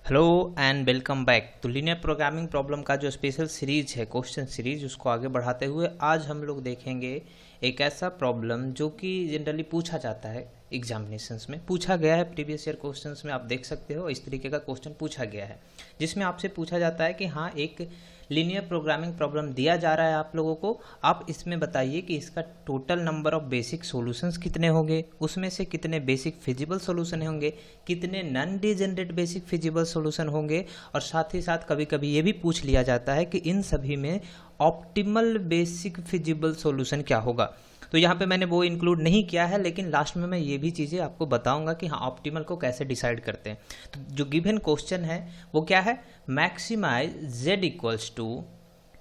Hello and welcome back. तो linear programming problem का जो स्पेशल सीरीज है, क्वेश्चन सीरीज, उसको आगे बढ़ाते हुए आज हम लोग देखेंगे एक ऐसा प्रॉब्लम जो कि जनरली पूछा जाता है, एग्जामिनेशंस में पूछा गया है। प्रीवियस ईयर क्वेश्चंस में आप देख सकते हो इस तरीके का क्वेश्चन पूछा गया है, जिसमें आपसे पूछा जाता है कि हाँ, एक लीनियर प्रोग्रामिंग प्रॉब्लम दिया जा रहा है आप लोगों को। आप इसमें बताइए कि इसका total number of basic solutions कितने होंगे, उसमें से कितने बेसिक फिजिबल सॉल्यूशन होंगे, कितने non degenerate basic feasible solution होंगे, और साथ ही साथ कभी कभी ये भी पूछ लिया जाता है कि इन सभी में ऑप्टिमल बेसिक फिजिबल सॉल्यूशन क्या होगा। तो यहाँ पे मैंने वो इंक्लूड नहीं किया है, लेकिन लास्ट में मैं ये भी चीज़ें आपको बताऊंगा कि हाँ, ऑप्टिमल को कैसे डिसाइड करते हैं। तो जो गिवन क्वेश्चन है वो क्या है, maximise z equals to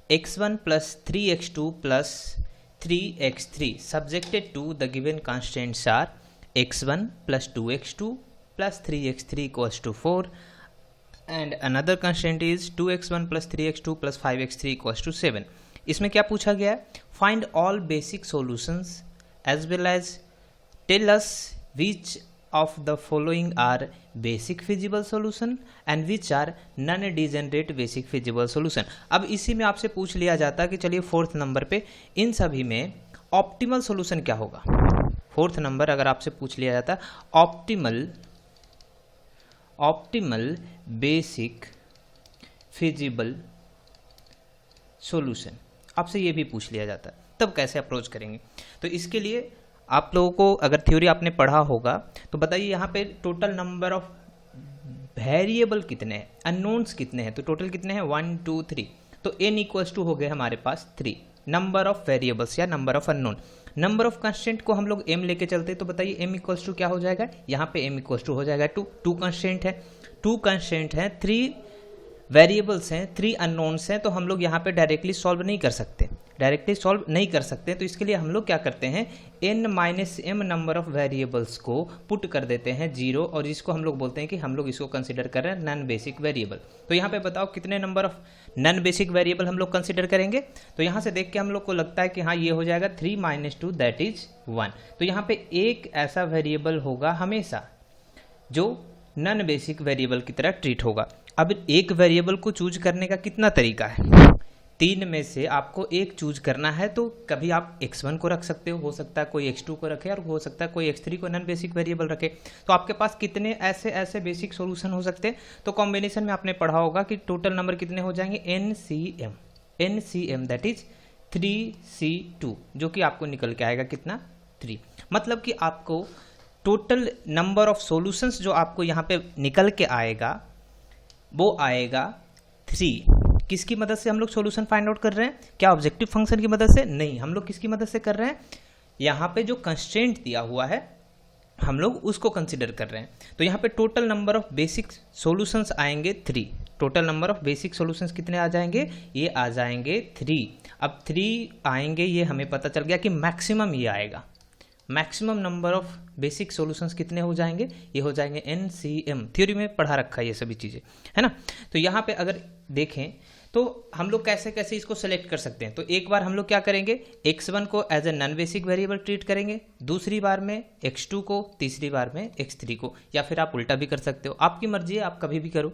x1 plus 3x2 plus 3x3 subjected to the given constants are x1 plus 2x2 plus 3x3 equals to 4 and another constant is 2x1 plus 3x2 plus 5x3 equals to 7। इसमें क्या पूछा गया है, find all basic solutions as well as tell us which of the following are basic feasible solution and which are non degenerate basic feasible solution. अब इसी में आपसे पूछ लिया जाता है कि चलिए फोर्थ नंबर पे इन सभी में ऑप्टिमल सॉल्यूशन क्या होगा। फोर्थ नंबर अगर आपसे पूछ लिया जाता है ऑप्टिमल बेसिक फिजिबल सॉल्यूशन, आपसे ये भी पूछ लिया जाता है, तब कैसे अप्रोच करेंगे। तो इसके लिए आप लोगों को अगर थ्योरी आपने पढ़ा होगा तो बताइए यहाँ पे टोटल नंबर ऑफ वेरिएबल कितने हैं, अननोन्स कितने हैं। तो टोटल कितने हैं, 1 2 3। तो n इक्वल्स टू हो गए हमारे पास 3 नंबर ऑफ वेरिएबल्स या number of unknown. Number of constant को हम लोग m लेके चलते हैं, तो बताइए m इक्वल्स टू क्या हो जाएगा, यहाँ पे m इक्वल्स टू हो जाएगा 2। 2 कंस्टेंट है, 3 वेरिएबल्स हैं, 3 अननोन्स हैं। तो हम लोग यहाँ पे डायरेक्टली सॉल्व नहीं कर सकते, तो इसके लिए हम लोग क्या करते हैं, n minus m number of variables को पुट कर देते हैं 0, और इसको हम लोग बोलते हैं कि हम लोग इसको कंसिडर कर रहे हैं नॉन बेसिक वेरिएबल। तो यहाँ पे बताओ कितने number of non basic variable हम लोग कंसिडर करेंगे। तो यहाँ से देख के हम लोग को लगता है कि हाँ, ये हो जाएगा 3 माइनस 2 दैट इज 1। तो यहाँ पे एक ऐसा वेरिएबल होगा हमेशा जो नॉन बेसिक वेरिएबल की तरह ट्रीट होगा। अब एक वेरिएबल को चूज करने का कितना तरीका है, 3 में से आपको एक चूज करना है। तो कभी आप x1 को रख सकते हो सकता है कोई x2 को रखे, और हो सकता है कोई x3 को नॉन बेसिक वेरिएबल रखे। तो आपके पास कितने ऐसे बेसिक सॉल्यूशन हो सकते हैं। तो कॉम्बिनेशन में आपने पढ़ा होगा कि टोटल नंबर कितने हो जाएंगे, NCM दैट इज 3C2, जो कि आपको निकल के आएगा कितना, 3। मतलब कि आपको टोटल नंबर ऑफ सॉल्यूशंस जो आपको यहाँ पे निकल के आएगा वो आएगा 3। किसकी मदद से हम लोग सॉल्यूशन फाइंड आउट कर रहे हैं, क्या ऑब्जेक्टिव फंक्शन की मदद से, नहीं, हम लोग किसकी मदद से कर रहे हैं, यहाँ पे जो कंस्ट्रेंट दिया हुआ है हम लोग उसको कंसिडर कर रहे हैं। तो यहाँ पे total number of basic solutions आएंगे 3। Total number of basic solutions कितने आ जाएंगे, ये आ जाएंगे 3। अब 3 आएंगे, ये हमें पता चल गया कि मैक्सिमम ये आएगा। Maximum number of basic solutions कितने हो जाएंगे, ये हो जाएंगे NCM। थ्योरी में पढ़ा रखा है ये सभी चीज़ें, है ना। तो यहाँ पे अगर देखें तो हम लोग कैसे कैसे इसको सेलेक्ट कर सकते हैं। तो एक बार हम लोग क्या करेंगे, x1 को as a non basic variable treat करेंगे, दूसरी बार में x2 को, तीसरी बार में x3 को, या फिर आप उल्टा भी कर सकते हो, आपकी मर्जी है, आप कभी भी करो।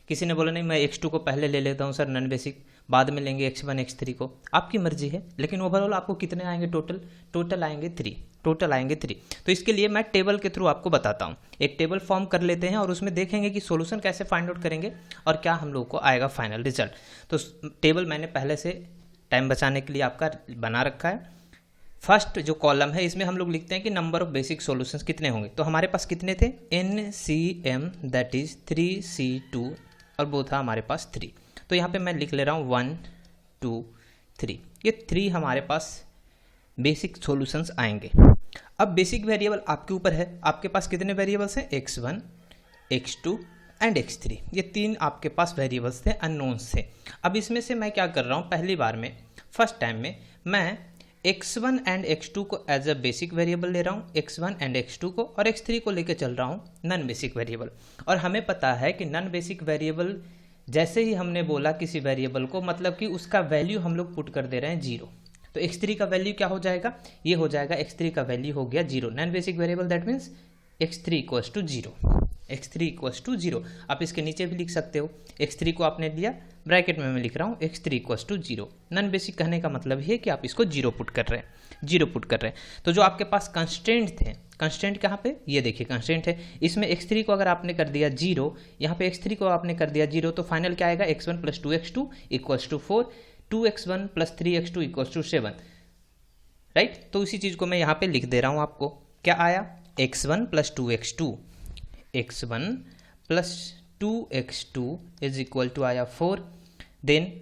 किसी ने बोला नहीं मैं x2 को पहले ले लेता हूँ सर नॉन बेसिक, बाद में लेंगे x1 x3 को, आपकी मर्जी है। लेकिन ओवरऑल आपको कितने आएंगे, टोटल आएंगे 3। तो इसके लिए मैं टेबल के थ्रू आपको बताता हूँ। एक टेबल फॉर्म कर लेते हैं और उसमें देखेंगे कि सॉल्यूशन कैसे फाइंड आउट करेंगे और क्या हम लोग को आएगा फाइनल रिजल्ट। तो टेबल मैंने पहले से टाइम बचाने के लिए आपका बना रखा है। फर्स्ट जो कॉलम है इसमें हम लोग लिखते हैं कि नंबर ऑफ बेसिक सॉल्यूशंस कितने होंगे। तो हमारे पास कितने थे, NCM दैट इज 3C2, और वो था हमारे पास 3। तो यहाँ पे मैं लिख ले रहा हूँ 1 2 3, ये 3 हमारे पास बेसिक सॉल्यूशंस आएंगे। अब बेसिक वेरिएबल आपके ऊपर है, आपके पास कितने वेरिएबल्स हैं, x1 x2 एंड x3, ये 3 आपके पास वेरिएबल्स थे, अननोन्स थे। अब इसमें से मैं क्या कर रहा हूँ, पहली बार में फर्स्ट टाइम में मैं x1 एंड x2 को एज अ बेसिक वेरिएबल ले रहा हूँ, x1 एंड x2 को, और x3 को लेके चल रहा हूँ नॉन बेसिक वेरिएबल। और हमें पता है कि नॉन बेसिक वेरिएबल जैसे ही हमने बोला किसी वेरिएबल को, मतलब कि उसका वैल्यू हम लोग पुट कर दे रहे हैं 0। तो x3 का वैल्यू क्या हो जाएगा, ये हो जाएगा x3 का वैल्यू हो गया 0, non basic variable that means x3 equals to 0। x3 equals to 0। आप इसके नीचे भी लिख सकते हो, x3 को आपने लिया ब्रैकेट में मैं लिख रहा हूँ x3 equals to 0। Non basic कहने का मतलब ये है कि आप इसको 0 पुट कर रहे हैं, 0 पुट कर रहे हैं। तो जो आपके पास कंस्टेंट थे, कंस्टेंट कहाँ पे, ये देखिए कंस्टेंट है, इसमें x3 को अगर आपने कर दिया 0, यहाँ पे x3 को आपने कर दिया 0, तो फाइनल क्या आएगा, x1 plus 2x2 equals to 4, 2x1 plus 3x2 equals to 7, right. तो उसी चीज़ को मैं यहाँ पे लिख दे रहा हूँ आपको, क्या आया, x1 plus 2x2, x1 plus 2x2 is equal to आया 4। देन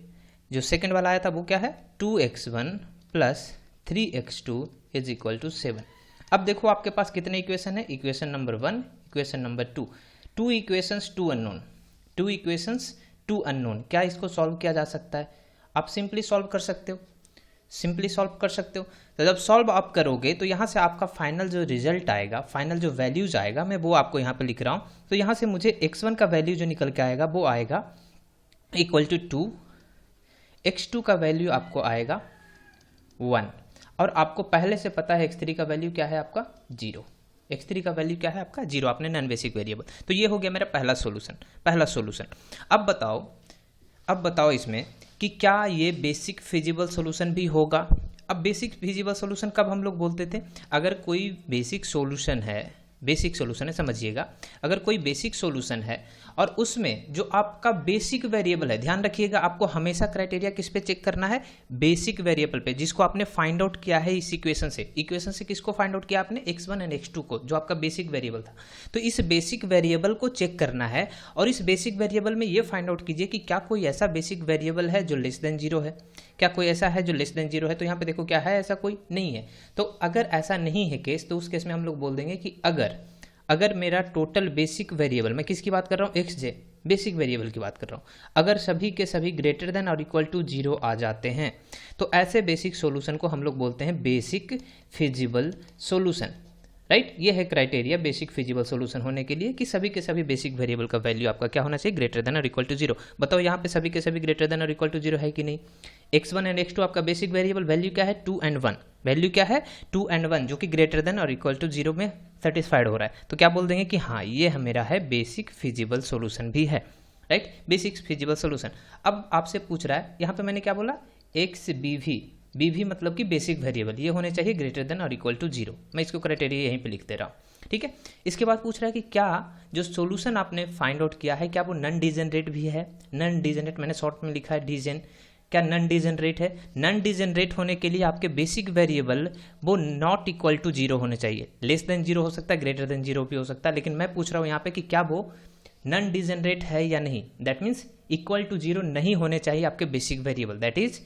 जो सेकेंड वाला आया था वो क्या है, 2x1 plus 3x2 is equal to 7। अब देखो आपके पास कितने इक्वेशन है, equation number 1, equation number 2, 2 equations 2 unknown, 2 equations 2 unknown. क्या इसको सॉल्व किया जा सकता है, आप सिंपली सॉल्व कर सकते हो, सिंपली सॉल्व कर सकते हो। तो जब सॉल्व आप करोगे तो यहाँ से आपका फाइनल जो रिजल्ट आएगा, फाइनल जो वैल्यूज आएगा, मैं वो आपको यहाँ पे लिख रहा हूँ। तो यहाँ से मुझे x1 का वैल्यू जो निकल के आएगा वो आएगा इक्वल टू 2, x2 का वैल्यू आपको आएगा 1, और आपको पहले से पता है x3 का वैल्यू क्या है आपका 0, x3 का वैल्यू क्या है आपका 0, आपने नॉन बेसिक वेरिएबल। तो ये हो गया मेरा पहला सॉल्यूशन। अब बताओ इसमें कि क्या ये बेसिक फिजिबल सॉल्यूशन भी होगा। अब बेसिक फिजिबल सॉल्यूशन कब हम लोग बोलते थे, अगर कोई बेसिक सॉल्यूशन है, समझिएगा, अगर कोई बेसिक सॉल्यूशन है और उसमें जो आपका बेसिक वेरिएबल है, ध्यान रखिएगा आपको हमेशा क्राइटेरिया किस पे चेक करना है, बेसिक वेरिएबल पे, जिसको आपने फाइंड आउट किया है इस इक्वेशन से किसको फाइंड आउट किया आपने, x1 एंड x2 को, जो आपका बेसिक वेरिएबल था। तो इस बेसिक वेरिएबल को चेक करना है, और इस बेसिक वेरिएबल में ये फाइंड आउट कीजिए कि क्या कोई ऐसा बेसिक वेरिएबल है जो लेस देन 0 है, क्या कोई ऐसा है जो लेस देन 0 है। तो यहाँ पे देखो क्या है, ऐसा कोई नहीं है। तो अगर ऐसा नहीं है केस, तो उस केस में हम लोग बोल देंगे कि अगर मेरा टोटल बेसिक वेरिएबल, मैं किसकी बात कर रहा हूँ, xj, बेसिक वेरिएबल की बात कर रहा हूँ, अगर सभी के सभी ग्रेटर देन और इक्वल टू 0 आ जाते हैं, तो ऐसे बेसिक सॉल्यूशन को हम लोग बोलते हैं बेसिक फिजिबल सॉल्यूशन, राइट। ये है क्राइटेरिया बेसिक फिजिबल सॉल्यूशन होने के लिए कि सभी के सभी बेसिक वेरिएबल का वैल्यू आपका क्या होना चाहिए, ग्रेटर देन और इक्वल टू 0। बताओ यहाँ पे सभी के सभी ग्रेटर देन और इक्वल टू 0 है कि नहीं। x1 एंड x2 आपका बेसिक वेरिएबल वैल्यू क्या है, 2 एंड 1, वैल्यू क्या है 2 एंड 1, जो कि ग्रेटर देन और इक्वल टू 0 में सेटिस्फाइड हो रहा है। तो क्या बोल देंगे कि हाँ ये मेरा है बेसिक फिजिबल सॉल्यूशन भी है, राइट, बेसिक फिजिबल सॉल्यूशन। अब आपसे पूछ रहा है, यहाँ पे मैंने क्या बोला, BV मतलब कि बेसिक वेरिएबल, ये होने चाहिए ग्रेटर देन और इक्वल टू 0। मैं इसको क्राइटेरिया यहीं पे लिख दे रहा हूँ, ठीक है। इसके बाद पूछ रहा है कि क्या जो सॉल्यूशन आपने फाइंड आउट किया है, क्या वो नॉन डिजेनरेट भी है। नॉन डिजेनरेट मैंने शॉर्ट में लिखा है डिजेन, क्या नॉन डिजेनरेट है। नॉन डिजेनरेट होने के लिए आपके बेसिक वेरिएबल वो नॉट इक्वल टू 0 होने चाहिए, लेस देन 0 हो सकता है, ग्रेटर देन 0 भी हो सकता है, लेकिन मैं पूछ रहा हूँ यहाँ पे कि क्या वो नॉन डिजेनरेट है या नहीं। दैट मीन्स इक्वल टू 0 नहीं होने चाहिए आपके basic variable, that is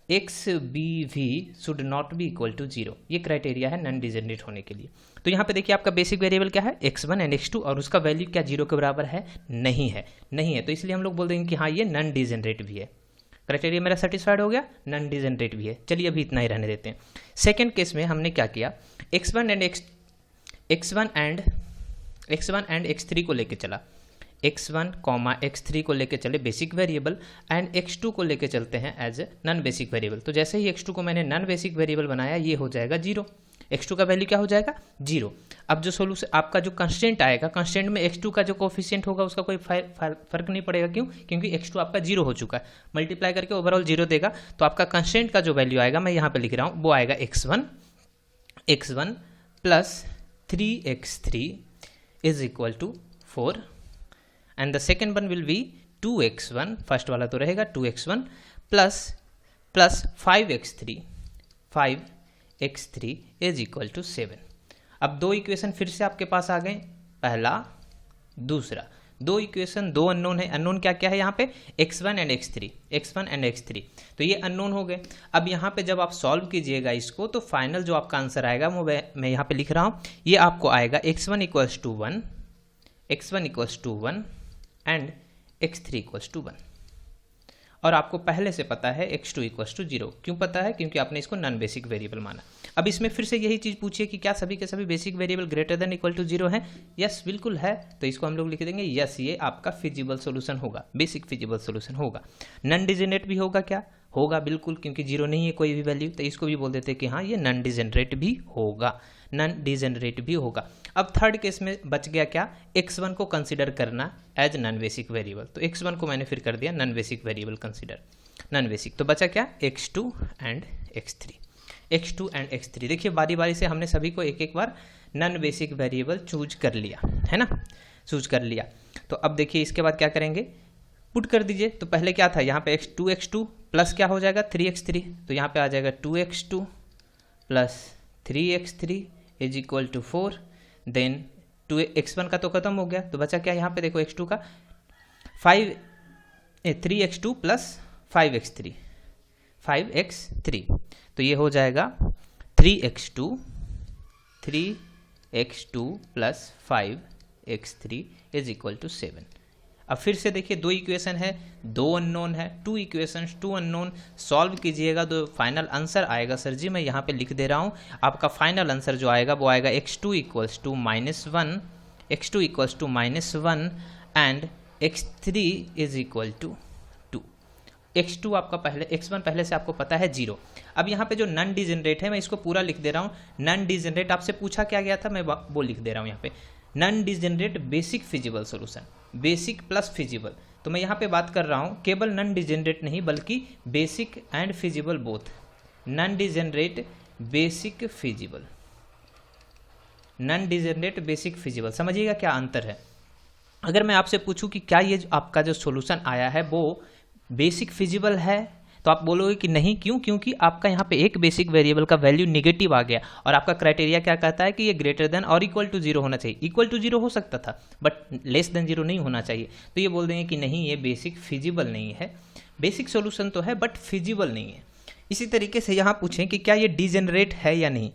XBV should not be equal to 0। ये क्राइटेरिया है नॉन डिजेनरेट होने के लिए। तो यहाँ पे देखिए आपका बेसिक वेरिएबल क्या है, x1 एंड x2, और उसका वैल्यू क्या 0 के बराबर है, नहीं है। तो इसलिए हम लोग बोल देंगे कि हाँ ये नॉन डिजेनरेट भी है। क्राइटेरिया मेरा सेटिस्फाइड हो गया, नॉन डिजेनरेट भी है। चलिए अभी इतना ही रहने देते हैं। सेकेंड केस में हमने क्या किया, x1 एंड x3 को लेके चला, x1, x3 को लेके चले बेसिक वेरिएबल, एंड x2 को लेके चलते हैं as a non basic variable. तो जैसे ही x2 को मैंने नॉन बेसिक वेरिएबल बनाया, ये हो जाएगा 0, x2 का वैल्यू क्या हो जाएगा 0। अब जो सोल्यूशन आपका जो कंस्टेंट आएगा, कंस्टेंट में x2 का जो कोफिशिएंट होगा उसका कोई फर्क नहीं पड़ेगा, क्यों, क्योंकि x2 आपका 0 हो चुका है, मल्टीप्लाई करके ओवरऑल 0 देगा। तो आपका कंस्टेंट का जो वैल्यू आएगा, मैं यहाँ पे लिख रहा हूँ, वो आएगा x1 plus 3x3 is equal to 4, and the second one will be 2x1, first वाला तो रहेगा 2x1 plus 5x3 is equal to 7। अब दो इक्वेशन फिर से आपके पास आ गए, पहला दूसरा, दो इक्वेशन, दो अननोन है। अननोन क्या क्या है यहाँ पे, x1 एंड x3, तो ये अननोन हो गए। अब यहाँ पे जब आप सॉल्व कीजिएगा इसको, तो फाइनल जो आपका आंसर आएगा वो मैं यहाँ पे लिख रहा हूँ, ये आपको आएगा x1 equals to 1 and x3 equals to 1। और आपको पहले से पता है x2 इक्वल्स टू 0। क्यों पता है, क्योंकि आपने इसको नॉन बेसिक वेरिएबल माना। अब इसमें फिर से यही चीज़ पूछिए कि क्या सभी के सभी basic variable greater than equal to 0 है। यस बिल्कुल है, तो इसको हम लोग लिख देंगे यस, ये आपका फिजिबल सोल्यूशन होगा, बेसिक फिजिबल सोल्यूशन होगा। नॉन डिजेनरेट भी होगा, क्या होगा बिल्कुल, क्योंकि जीरो नहीं है कोई भी वैल्यू, तो इसको भी बोल देते हैं कि हाँ ये नॉन डिजेनरेट भी होगा, नॉन डिजेनरेट भी होगा। अब थर्ड केस में बच गया क्या, x1 को कंसिडर करना एज नॉन बेसिक वेरिएबल, तो x1 को मैंने फिर कर दिया non basic variable consider, non basic, तो बचा क्या x2 and x3, x2 and x3। देखिए बारी बारी से हमने सभी को एक एक बार नॉन बेसिक वेरिएबल चूज कर लिया है ना, चूज कर लिया। तो अब देखिए इसके बाद क्या करेंगे, पुट कर दीजिए। तो पहले क्या था यहाँ पे x2 प्लस क्या हो जाएगा 3x3, तो यहाँ पे आ जाएगा 2x2 plus 3x3 is equal to 4, then 2x1 का तो खत्म हो गया, तो बचा क्या यहाँ पे देखो x2 का 3x2 प्लस 5x3, तो ये हो जाएगा 3x2 plus 5x3 is equal to 7। अब फिर से देखिए दो इक्वेशन है, दो अननोन है, two equations two unknown, solve कीजिएगा तो फाइनल आंसर आएगा। सर जी मैं यहाँ पे लिख दे रहा हूँ, आपका फाइनल आंसर जो आएगा वो आएगा x2 equals to -1 and x3 is equal to 2। x2 आपका पहले, x1 पहले से आपको पता है 0। अब यहाँ पे जो नॉन डिजेनरेट है मैं इसको पूरा लिख दे रहा हूँ। नॉन डिजेनरेट आपसे पूछा क्या गया था, मैं वो लिख दे रहा हूँ यहाँ पे, non degenerate basic feasible solution, basic plus feasible. तो मैं यहाँ पे बात कर रहा हूँ केवल नॉन डिजेनरेट नहीं बल्कि basic and feasible both, non degenerate basic feasible, non degenerate basic feasible. समझिएगा क्या अंतर है। अगर मैं आपसे पूछूं कि क्या ये आपका जो सॉल्यूशन आया है वो बेसिक फिजिबल है, तो आप बोलोगे कि नहीं, क्यों, क्योंकि आपका यहाँ पे एक बेसिक वेरिएबल का वैल्यू निगेटिव आ गया और आपका क्राइटेरिया क्या कहता है कि ये ग्रेटर देन और इक्वल टू 0 होना चाहिए। इक्वल टू 0 हो सकता था बट लेस देन 0 नहीं होना चाहिए, तो ये बोल देंगे कि नहीं ये बेसिक फिजिबल नहीं है, बेसिक सोल्यूशन तो है बट फिजिबल नहीं है। इसी तरीके से यहाँ पूछें कि क्या ये डिजेनरेट है या नहीं,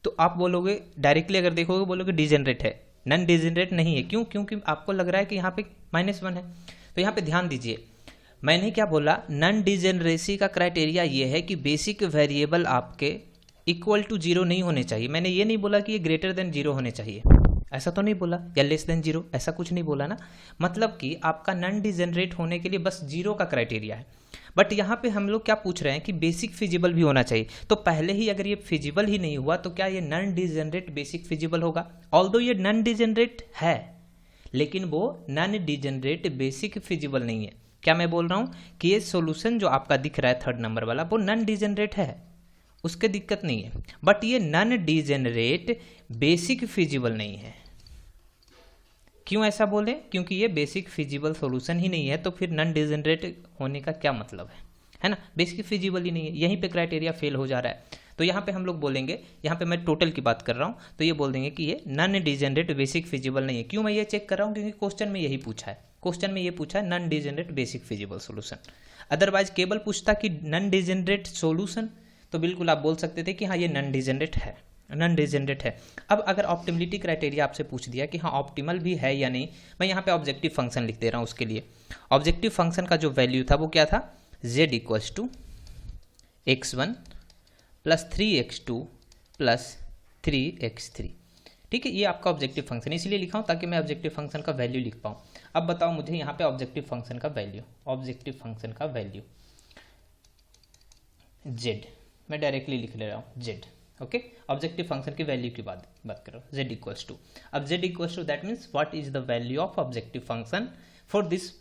तो आप बोलोगे डायरेक्टली अगर देखोगे बोलोगे डिजेनरेट है, नॉन डिजेनरेट नहीं है। क्यों, क्योंकि आपको लग रहा है कि यहाँ पे -1 है। तो यहाँ पे ध्यान दीजिए, मैंने क्या बोला, नॉन डिजेनरेसी का क्राइटेरिया ये है कि बेसिक वेरिएबल आपके इक्वल टू 0 नहीं होने चाहिए। मैंने ये नहीं बोला कि ये ग्रेटर देन 0 होने चाहिए, ऐसा तो नहीं बोला, या लेस देन 0 ऐसा कुछ नहीं बोला ना। मतलब कि आपका नॉन डिजेनरेट होने के लिए बस 0 का क्राइटेरिया है। बट यहाँ पे हम लोग क्या पूछ रहे हैं कि बेसिक फिजिबल भी होना चाहिए। तो पहले ही अगर ये फिजिबल ही नहीं हुआ तो क्या ये नॉन डिजेनरेट बेसिक फिजिबल होगा? ऑल्दो ये नॉन डिजेनरेट है लेकिन वो नॉन डिजेनरेट बेसिक फिजिबल नहीं है। क्या मैं बोल रहा हूँ कि ये सॉल्यूशन जो आपका दिख रहा है थर्ड नंबर वाला वो नॉन डिजेनरेट है, उसके दिक्कत नहीं है, बट ये नॉन डिजेनरेट बेसिक फिजिबल नहीं है। क्यों ऐसा बोले? क्योंकि ये बेसिक फिजिबल सॉल्यूशन ही नहीं है, तो फिर नॉन डिजेनरेट होने का क्या मतलब है ना? बेसिक फिजिबल ही नहीं है, यहीं पे क्राइटेरिया फेल हो जा रहा है। तो यहाँ पे हम लोग बोलेंगे, यहाँ पे मैं टोटल की बात कर रहा हूँ, तो ये बोल देंगे कि ये नॉन डिजेनरेट बेसिक फिजिबल नहीं है। क्यों मैं ये चेक कर रहा हूँ? क्योंकि क्वेश्चन में यही पूछा है, क्वेश्चन में ये पूछा है non degenerate basic feasible solution. Otherwise केवल पूछता कि नॉन डिजेनरेट सॉल्यूशन, तो बिल्कुल आप बोल सकते थे कि हाँ ये नॉन डिजेनरेट है, नॉन डिजेनरेट है। अब अगर ऑप्टिमलिटी क्राइटेरिया आपसे पूछ दिया कि हाँ ऑप्टिमल भी है या नहीं, मैं यहाँ पे ऑब्जेक्टिव फंक्शन लिख दे रहा हूँ। उसके लिए ऑब्जेक्टिव फंक्शन का जो वैल्यू था वो क्या था? z equals to x1 plus 3x2 plus 3x3। ठीक है, ये आपका ऑब्जेक्टिव फंक्शन, इसलिए लिखा हूँ ताकि मैं ऑब्जेक्टिव फंक्शन का वैल्यू लिख पाऊँ। अब बताओ मुझे यहाँ पे ऑब्जेक्टिव फंक्शन का वैल्यू, ऑब्जेक्टिव फंक्शन का वैल्यू z, मैं डायरेक्टली लिख ले रहा हूँ z। ओके, ऑब्जेक्टिव फंक्शन की वैल्यू की बात करो, z इक्वल्स टू, अब z equals to that means what is the value of objective function for this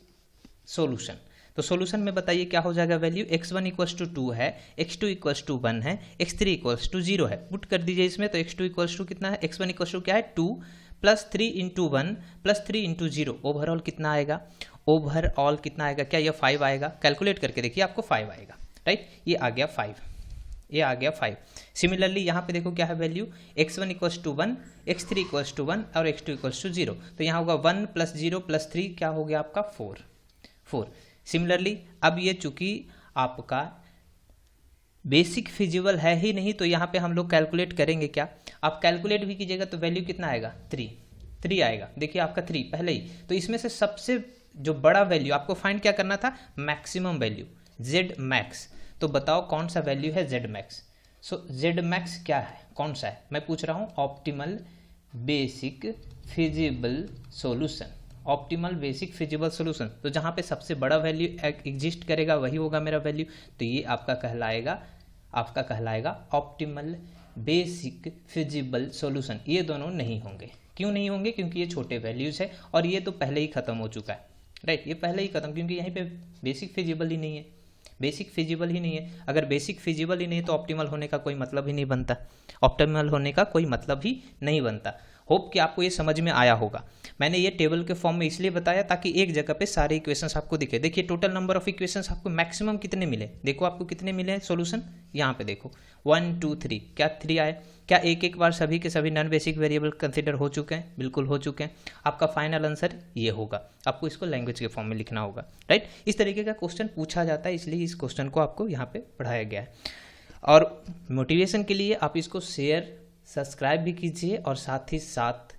solution. तो सॉल्यूशन में बताइए क्या हो जाएगा वैल्यू? x1 इक्वल्स टू 2 है, x2 इक्वल्स टू 1 है, x3 इक्वल्स टू 0 है। पुट कर दीजिए इसमें, तो x2 इक्वल्स टू कितना है? x1 इक्वल्स टू क्या है? 2 plus 3 into 1 plus 3 into 0, overall कितना आएगा? ओवरऑल कितना आएगा? क्या यह 5 आएगा? कैलकुलेट करके देखिए, आपको 5 आएगा, राइट? ये आ गया 5, ये आ गया 5। सिमिलरली यहाँ पे देखो क्या है value? x1 equals to 1, x3 equals to 1 और x2 इक्वल्स टू 0, तो यहाँ होगा 1 प्लस 0 प्लस 3, क्या हो गया आपका? 4। सिमिलरली अब ये चूंकि आपका बेसिक फिजिबल है ही नहीं, तो यहाँ पे हम लोग कैलकुलेट करेंगे क्या? आप कैलकुलेट भी कीजिएगा तो वैल्यू कितना आएगा? 3 आएगा। देखिए आपका 3 पहले ही, तो इसमें से सबसे जो बड़ा वैल्यू आपको फाइंड क्या करना था? Maximum value, z max. तो बताओ कौन सा वैल्यू है z मैक्स? सो z मैक्स क्या है, कौन सा है? मैं पूछ रहा हूँ optimal basic feasible solution, optimal basic feasible solution, तो जहाँ पे सबसे बड़ा वैल्यू एग्जिस्ट करेगा वही होगा मेरा वैल्यू, तो ये आपका कहलाएगा ऑप्टिमल बेसिक फिजिबल सॉल्यूशन। ये दोनों नहीं होंगे, क्यों नहीं होंगे? क्योंकि ये छोटे वैल्यूज है और ये तो पहले ही खत्म हो चुका है, राइट, ये पहले ही खत्म, क्योंकि यहीं पे बेसिक फिजिबल ही नहीं है, बेसिक फिजिबल ही नहीं है। अगर बेसिक फिजिबल ही नहीं है तो ऑप्टिमल होने का कोई मतलब ही नहीं बनता, ऑप्टिमल होने का कोई मतलब ही नहीं बनता। होप कि आपको ये समझ में आया होगा। मैंने ये टेबल के फॉर्म में इसलिए बताया ताकि एक जगह पे सारे इक्वेशंस आपको दिखे। देखिए टोटल नंबर ऑफ इक्वेशंस आपको मैक्सिमम कितने मिले, देखो आपको कितने मिले हैं सॉल्यूशन, यहाँ पे देखो 1 2 3, क्या 3 आए? क्या एक बार सभी के सभी नॉन बेसिक वेरिएबल कंसिडर हो चुके हैं? बिल्कुल हो चुके हैं। आपका फाइनल आंसर ये होगा, आपको इसको लैंग्वेज के फॉर्म में लिखना होगा, राइट। इस तरीके का क्वेश्चन पूछा जाता है, इसलिए इस क्वेश्चन को आपको यहाँ पे पढ़ाया गया है। और मोटिवेशन के लिए आप इसको शेयर सब्सक्राइब भी कीजिए और साथ ही साथ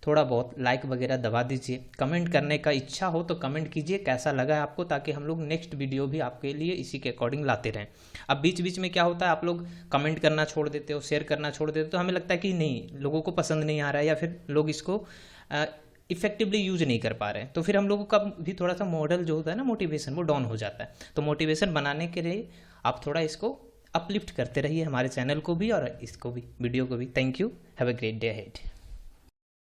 थोड़ा बहुत लाइक वगैरह दबा दीजिए। कमेंट करने का इच्छा हो तो कमेंट कीजिए कैसा लगा है आपको, ताकि हम लोग नेक्स्ट वीडियो भी आपके लिए इसी के अकॉर्डिंग लाते रहें। अब बीच बीच में क्या होता है, आप लोग कमेंट करना छोड़ देते हो, शेयर करना छोड़ देते हो, तो हमें लगता है कि नहीं, लोगों को पसंद नहीं आ रहा है या फिर लोग इसको इफेक्टिवली यूज नहीं कर पा रहे हैं, तो फिर हम लोगों का भी थोड़ा सा मॉडल जो होता है ना, मोटिवेशन, वो डाउन हो जाता है। तो मोटिवेशन बनाने के लिए आप थोड़ा इसको अपलिफ्ट करते रहिए, हमारे चैनल को भी और इसको भी, वीडियो को भी। Thank you, have a great day ahead.